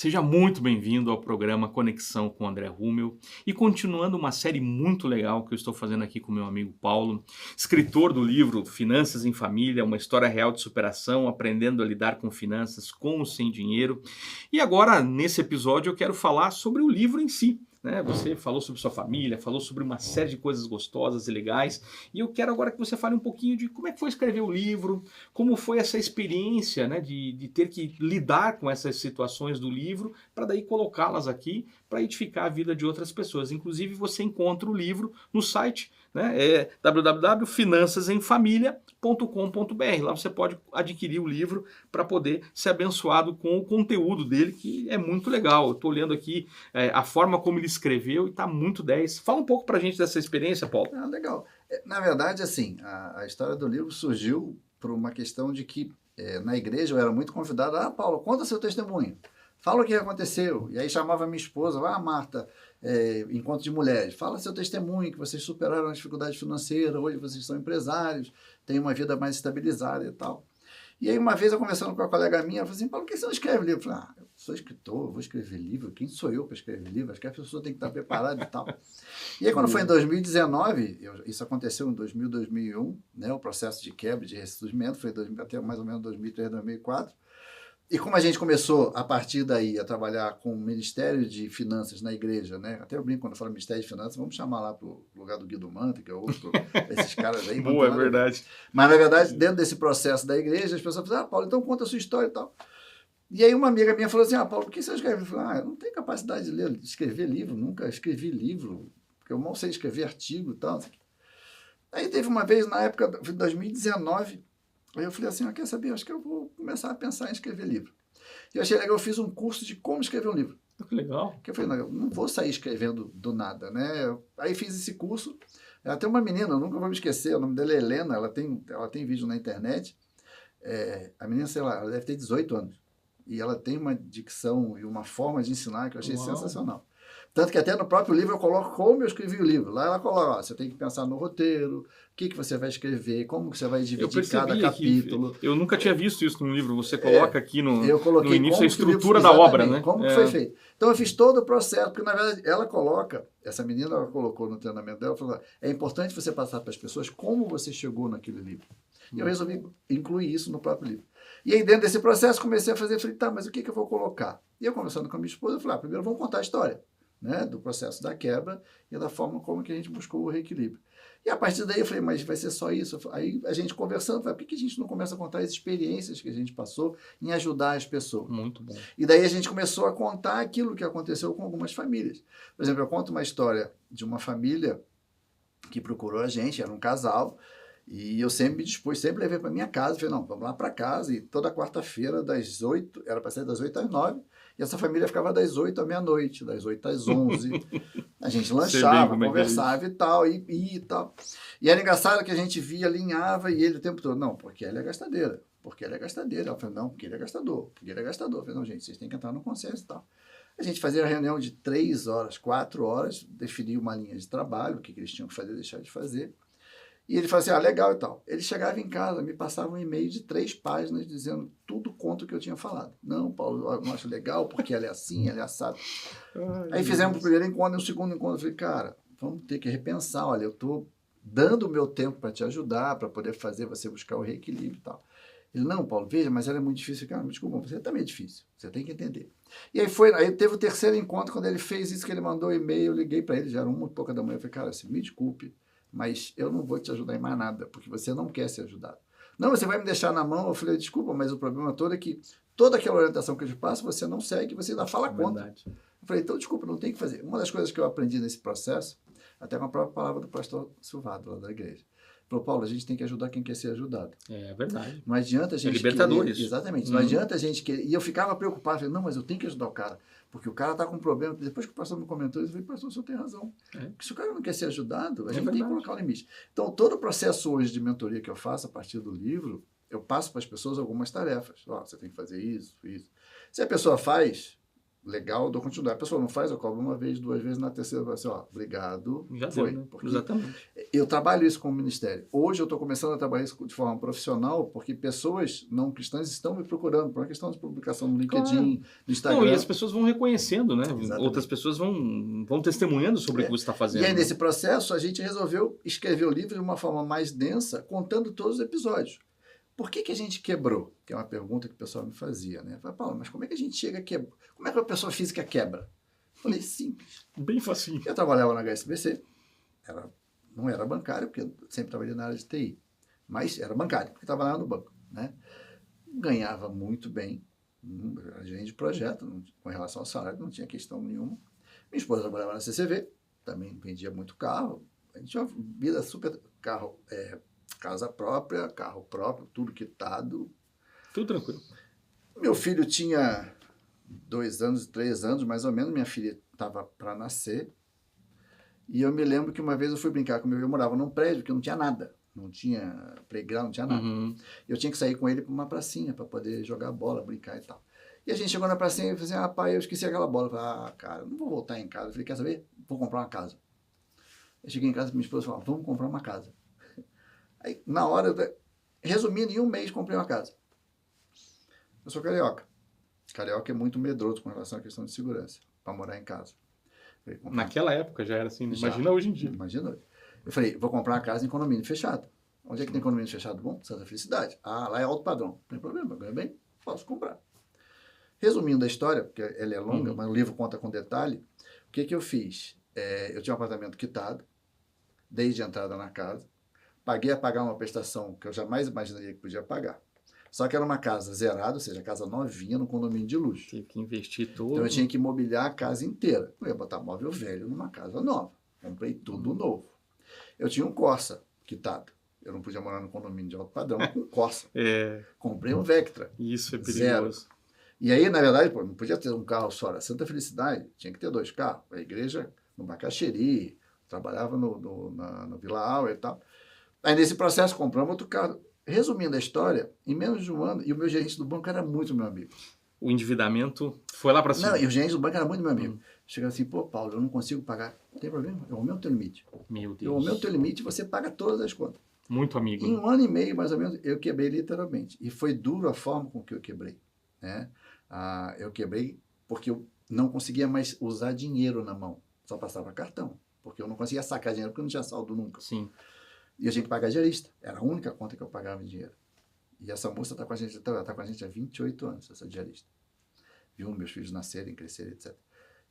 Seja muito bem-vindo ao programa Conexão com André Rummel e continuando uma série muito legal que eu estou fazendo aqui com meu amigo Paulo, escritor do livro Finanças em Família, uma história real de superação, aprendendo a lidar com finanças com ou sem dinheiro. E agora, nesse episódio, eu quero falar sobre o livro em si. Você falou sobre sua família, falou sobre uma série de coisas gostosas e legais, e eu quero agora que você fale um pouquinho de como é que foi escrever o livro, como foi essa experiência, de ter que lidar com essas situações do livro, para daí colocá-las aqui, para edificar a vida de outras pessoas. Inclusive você encontra o livro no site, é www.finançasemfamilia.com.br. Lá você pode adquirir o livro para poder ser abençoado com o conteúdo dele, que é muito legal. Eu estou olhando aqui a forma como ele escreveu e está muito 10. Fala um pouco para a gente dessa experiência, Paulo. Legal. Na verdade, assim, a história do livro surgiu por uma questão de que na igreja eu era muito convidado. Paulo, conta seu testemunho. Fala o que aconteceu. E aí chamava minha esposa, Marta, encontro de mulheres. Fala seu testemunho, que vocês superaram a dificuldade financeira, hoje vocês são empresários, têm uma vida mais estabilizada e tal. E aí uma vez eu conversando com uma colega minha, ela falou assim, Paulo, por que você não escreve livro? Eu falei, eu sou escritor, eu vou escrever livro. Quem sou eu para escrever livro? Acho que a pessoa tem que estar preparada e tal. E aí quando foi em 2019, isso aconteceu em 2000, 2001, o processo de quebra, de ressurgimento, foi até mais ou menos 2003, 2004. E como a gente começou, a partir daí, a trabalhar com o Ministério de Finanças na igreja, até eu brinco quando eu falo Ministério de Finanças, vamos chamar lá para o lugar do Guido Manta, que é outro, esses caras aí. Boa, é verdade. Mas, na verdade, dentro desse processo da igreja, as pessoas falam, Paulo, então conta a sua história e tal. E aí uma amiga minha falou assim, Paulo, por que você escreve? Eu falei, eu não tenho capacidade de ler, de escrever livro, nunca escrevi livro, porque eu mal sei escrever artigo e tal. Aí teve uma vez, na época de 2019, aí eu falei assim, quer saber, acho que eu vou começar a pensar em escrever livro. E eu achei legal, eu fiz um curso de como escrever um livro. Que legal. Porque eu falei, eu não vou sair escrevendo do nada, Aí fiz esse curso, ela tem uma menina, eu nunca vou me esquecer, o nome dela é Helena, ela tem vídeo na internet, a menina, sei lá, ela deve ter 18 anos. E ela tem uma dicção e uma forma de ensinar que eu achei sensacional. Tanto que até no próprio livro eu coloco como eu escrevi o livro. Lá ela coloca, você tem que pensar no roteiro, o que você vai escrever, como que você vai dividir cada capítulo. Eu nunca tinha visto isso no livro. Você coloca aqui no início a estrutura da obra, né? Como que foi feito. Então eu fiz todo o processo, porque na verdade essa menina ela colocou no treinamento dela, falou, é importante você passar para as pessoas como você chegou naquele livro. E eu resolvi incluir isso no próprio livro. E aí dentro desse processo comecei a fazer, falei, mas o que eu vou colocar? E eu conversando com a minha esposa, eu falei, primeiro vamos contar a história. Do processo da quebra e da forma como que a gente buscou o reequilíbrio. E a partir daí eu falei, mas vai ser só isso? Aí a gente conversando, por que a gente não começa a contar as experiências que a gente passou em ajudar as pessoas? Muito bom. E daí a gente começou a contar aquilo que aconteceu com algumas famílias. Por exemplo, eu conto uma história de uma família que procurou a gente, era um casal, e eu sempre me dispus, sempre levei para minha casa, falei, não, vamos lá para casa, e toda quarta-feira das 8, era para sair das 8 às 9, e essa família ficava das 8 à meia-noite, das 8 às 11. A gente lanchava, conversava e tal, e tal. E era engraçado que a gente via, alinhava, e ele o tempo todo, não, porque ela é gastadeira, porque ela é gastadeira. Ela falou, não, porque ele é gastador, porque ele é gastador. Eu falei, não, gente, vocês têm que entrar no consenso e tal. A gente fazia a reunião de 3 horas, 4 horas, definia uma linha de trabalho, o que eles tinham que fazer, deixar de fazer. E ele falou assim, legal e tal. Ele chegava em casa, me passava um e-mail de 3 páginas dizendo tudo quanto o que eu tinha falado. Não, Paulo, eu não acho legal, porque ela é assim, ela é assado. Aí fizemos o primeiro encontro, e o segundo encontro, eu falei, cara, vamos ter que repensar, olha, eu estou dando o meu tempo para te ajudar, para poder fazer você buscar o reequilíbrio e tal. Ele, não, Paulo, veja, mas ela é muito difícil. Cara, me desculpa, você também é difícil, você tem que entender. E aí teve o terceiro encontro, quando ele fez isso, que ele mandou o e-mail, eu liguei para ele, já era 1h pouca da manhã, eu falei, cara, assim, me desculpe, mas eu não vou te ajudar em mais nada, porque você não quer ser ajudado. Não, você vai me deixar na mão. Eu falei, desculpa, mas o problema todo é que toda aquela orientação que eu te passo, você não segue, você ainda fala contra. Eu falei, então, desculpa, não tem que fazer. Uma das coisas que eu aprendi nesse processo, até com a própria palavra do pastor Silvado, lá da igreja, falou, Paulo, a gente tem que ajudar quem quer ser ajudado. É verdade. Não adianta a gente libertadores. Exatamente. Não adianta a gente querer. E eu ficava preocupado, falei, não, mas eu tenho que ajudar o cara. Porque o cara está com um problema. Depois que o pastor me comentou, eu falei, pastor, o senhor tem razão. Porque se o cara não quer ser ajudado, a gente tem que colocar o limite. Então, todo o processo hoje de mentoria que eu faço a partir do livro, eu passo para as pessoas algumas tarefas. Você tem que fazer isso, isso. Se a pessoa faz, legal, eu dou continuidade. A pessoa não faz, eu cobro uma vez, 2 vezes, na terceira eu falo assim, ó, obrigado, Já foi. deu, né? Porque Exatamente. eu trabalho isso com o Ministério. Hoje eu estou começando a trabalhar isso de forma profissional, porque pessoas não cristãs estão me procurando por uma questão de publicação no LinkedIn, Claro. no Instagram. Não, e as pessoas vão reconhecendo, né? Exatamente. Outras pessoas vão testemunhando sobre o que você está fazendo. E aí, né? nesse processo, a gente resolveu escrever o livro de uma forma mais densa, contando todos os episódios. Por que a gente quebrou? Que é uma pergunta que o pessoal me fazia, né? Eu falei, Paulo, mas como é que a gente chega a quebrar? Como é que a pessoa física quebra? Eu falei, simples. Bem facinho. Eu trabalhava na HSBC, não era bancário, porque eu sempre trabalhei na área de TI, mas era bancário, porque trabalhava no banco, né? Ganhava muito bem, era gerente de projeto, com relação ao salário, não tinha questão nenhuma. Minha esposa trabalhava na CCV, também vendia muito carro, a gente tinha uma vida super, carro, casa própria, carro próprio, tudo quitado. Tudo tranquilo. Meu filho tinha 2 anos, 3 anos, mais ou menos, minha filha estava para nascer. E eu me lembro que uma vez eu fui brincar com meu filho, eu morava num prédio que não tinha nada, não tinha playground, não tinha nada. Uhum. Eu tinha que sair com ele para uma pracinha, para poder jogar bola, brincar e tal. E a gente chegou na pracinha e falou assim, pai, eu esqueci aquela bola. Eu falei, cara, não vou voltar em casa. Eu falei, quer saber? Vou comprar uma casa. Eu cheguei em casa e minha esposa falou, vamos comprar uma casa. Aí, na hora, resumindo, em um mês comprei uma casa. Eu sou carioca. Carioca é muito medroso com relação à questão de segurança, para morar em casa. Falei, Naquela época já era assim, já, imagina hoje em dia. Imagina hoje. Eu falei, vou comprar uma casa em condomínio fechado. Onde é que tem condomínio fechado bom? Santa Felicidade. Lá é alto padrão. Não tem problema, ganho bem, posso comprar. Resumindo a história, porque ela é longa, mas o livro conta com detalhe, o que eu fiz? Eu tinha um apartamento quitado, desde a entrada na casa, paguei a pagar uma prestação que eu jamais imaginaria que podia pagar. Só que era uma casa zerada, ou seja, casa novinha, no condomínio de luxo. Tive que investir todo. Então eu tinha que mobiliar a casa inteira. Eu ia botar móvel velho numa casa nova. Comprei tudo novo. Eu tinha um Corsa quitado. Eu não podia morar no condomínio de alto padrão com Corsa. Comprei um Vectra. Isso é perigoso. Zero. E aí, na verdade, não podia ter um carro só. Era Santa Felicidade, tinha que ter 2 carros. A igreja no Bacaxeri, trabalhava no Vila Auer e tal. Aí, nesse processo, compramos outro carro. Resumindo a história, em menos de um ano, e o meu gerente do banco era muito meu amigo. O endividamento foi lá para cima. Não, e o gerente do banco era muito meu amigo. Chegava assim, Paulo, eu não consigo pagar. Não tem problema, eu aumento o teu limite. Meu Deus. Eu aumento o teu limite e você paga todas as contas. Muito amigo. Em 1 ano e meio, mais ou menos, eu quebrei literalmente. E foi duro a forma com que eu quebrei. Né? Eu quebrei porque eu não conseguia mais usar dinheiro na mão. Só passava cartão. Porque eu não conseguia sacar dinheiro, porque eu não tinha saldo nunca. Sim. E eu tinha que pagar diarista. Era a única conta que eu pagava em dinheiro. E essa moça está com a gente há 28 anos, essa diarista. Viu meus filhos nascerem, crescerem, etc.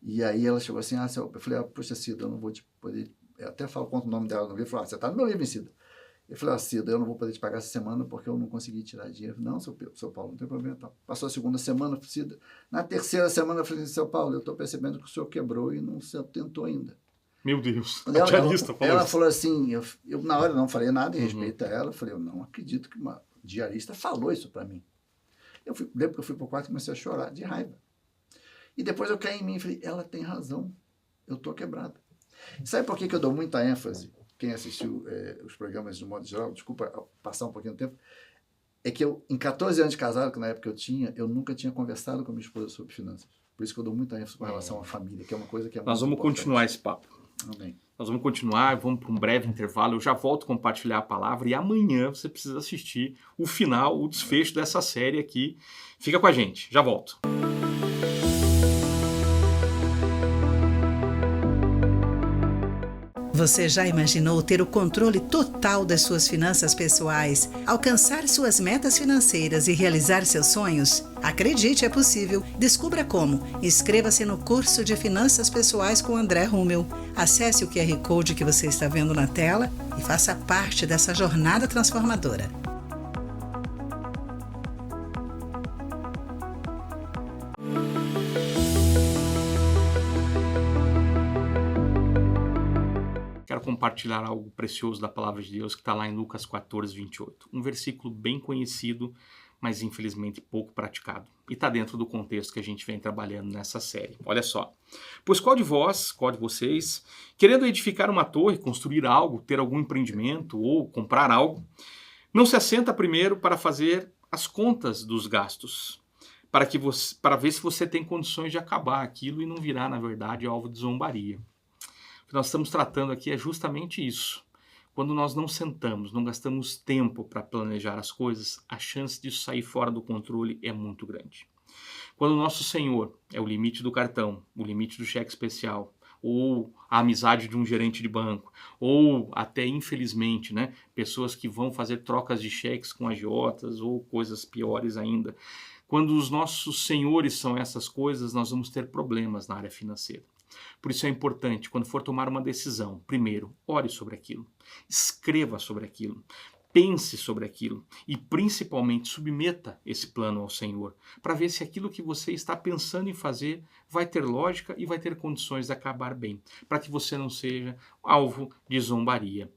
E aí ela chegou assim, eu falei, poxa, Cida, eu não vou te poder... Eu até falo quanto o nome dela no livro, falou, você está no meu livro, Cida. Eu falei, Cida, eu não vou poder te pagar essa semana porque eu não consegui tirar dinheiro. Não, seu Paulo, não tem problema. Tá. Passou a 2ª semana, Cida. Na 3ª semana, eu falei, seu Paulo, eu estou percebendo que o senhor quebrou e não se tentou ainda. Meu Deus, a diarista falou ela isso. falou assim, eu na hora não falei nada em respeito a ela, eu falei, eu não acredito que uma diarista falou isso para mim. Lembro que eu fui pro quarto e comecei a chorar de raiva. E depois eu caí em mim e falei, ela tem razão, eu tô quebrado. Sabe por que eu dou muita ênfase? Quem assistiu os programas de modo geral, desculpa passar um pouquinho do tempo, é que eu, em 14 anos de casado, que na época eu nunca tinha conversado com a minha esposa sobre finanças. Por isso que eu dou muita ênfase com relação à família, que é uma coisa que é Nós vamos importante. continuar esse papo. Amém. Nós vamos continuar, vamos para um breve intervalo. Eu já volto a compartilhar a palavra e amanhã você precisa assistir o final, o desfecho dessa série aqui. Fica com a gente, já volto. Você já imaginou ter o controle total das suas finanças pessoais, alcançar suas metas financeiras e realizar seus sonhos? Acredite, é possível. Descubra como. Inscreva-se no curso de Finanças Pessoais com André Rummel. Acesse o QR Code que você está vendo na tela e faça parte dessa jornada transformadora. Quero compartilhar algo precioso da palavra de Deus que está lá em Lucas 14, 28. Um versículo bem conhecido, mas infelizmente pouco praticado. E está dentro do contexto que a gente vem trabalhando nessa série. Olha só. Pois qual de vocês, querendo edificar uma torre, construir algo, ter algum empreendimento ou comprar algo, não se assenta primeiro para fazer as contas dos gastos, para ver se você tem condições de acabar aquilo e não virar, na verdade, alvo de zombaria. O que nós estamos tratando aqui é justamente isso. Quando nós não sentamos, não gastamos tempo para planejar as coisas, a chance disso sair fora do controle é muito grande. Quando o nosso Senhor é o limite do cartão, o limite do cheque especial, ou a amizade de um gerente de banco, ou até, infelizmente, né, pessoas que vão fazer trocas de cheques com agiotas ou coisas piores ainda. Quando os nossos senhores são essas coisas, nós vamos ter problemas na área financeira. Por isso é importante, quando for tomar uma decisão, primeiro, ore sobre aquilo, escreva sobre aquilo, pense sobre aquilo e, principalmente, submeta esse plano ao Senhor, para ver se aquilo que você está pensando em fazer vai ter lógica e vai ter condições de acabar bem, para que você não seja alvo de zombaria.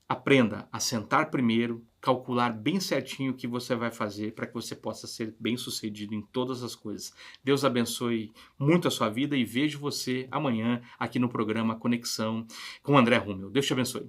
Aprenda a sentar primeiro, calcular bem certinho o que você vai fazer para que você possa ser bem-sucedido em todas as coisas. Deus abençoe muito a sua vida e vejo você amanhã aqui no programa Conexão com André Rummel. Deus te abençoe.